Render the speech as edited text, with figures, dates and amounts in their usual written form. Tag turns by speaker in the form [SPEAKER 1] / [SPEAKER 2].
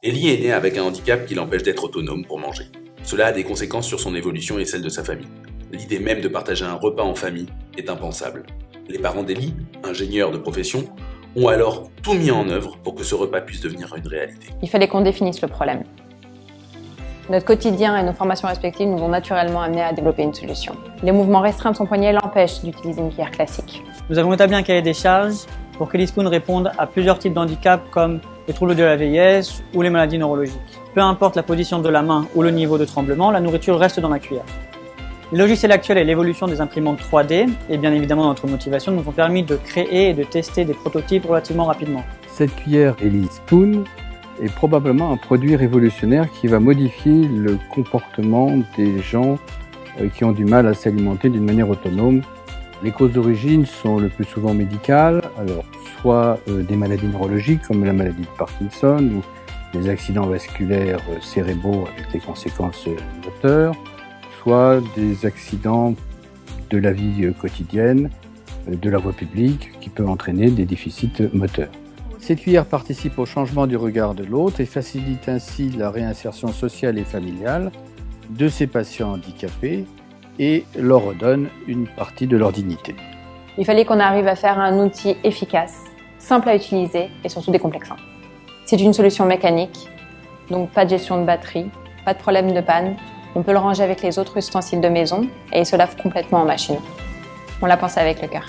[SPEAKER 1] Ellie est née avec un handicap qui l'empêche d'être autonome pour manger. Cela a des conséquences sur son évolution et celle de sa famille. L'idée même de partager un repas en famille est impensable. Les parents d'Ellie, ingénieurs de profession, ont alors tout mis en œuvre pour que ce repas puisse devenir une réalité.
[SPEAKER 2] Il fallait qu'on définisse le problème. Notre quotidien et nos formations respectives nous ont naturellement amenés à développer une solution. Les mouvements restreints de son poignet l'empêchent d'utiliser une cuillère classique.
[SPEAKER 3] Nous avons établi un cahier des charges pour qu'Ellie Spoon réponde à plusieurs types d'handicaps comme les troubles de la vieillesse ou les maladies neurologiques. Peu importe la position de la main ou le niveau de tremblement, la nourriture reste dans la cuillère. Le logiciel actuel et l'évolution des imprimantes 3D et bien évidemment notre motivation nous ont permis de créer et de tester des prototypes relativement rapidement.
[SPEAKER 4] Cette cuillère Ellie Spoon est probablement un produit révolutionnaire qui va modifier le comportement des gens qui ont du mal à s'alimenter d'une manière autonome. Les causes d'origine sont le plus souvent médicales, alors soit des maladies neurologiques comme la maladie de Parkinson ou des accidents vasculaires cérébraux avec des conséquences moteurs, soit des accidents de la vie quotidienne, de la voie publique qui peuvent entraîner des déficits moteurs. Cette cuillère participe au changement du regard de l'autre et facilite ainsi la réinsertion sociale et familiale de ces patients handicapés et leur redonne une partie de leur dignité.
[SPEAKER 2] Il fallait qu'on arrive à faire un outil efficace, simple à utiliser et surtout décomplexant. C'est une solution mécanique, donc pas de gestion de batterie, pas de problème de panne. On peut le ranger avec les autres ustensiles de maison et il se lave complètement en machine. On l'a pensé avec le cœur.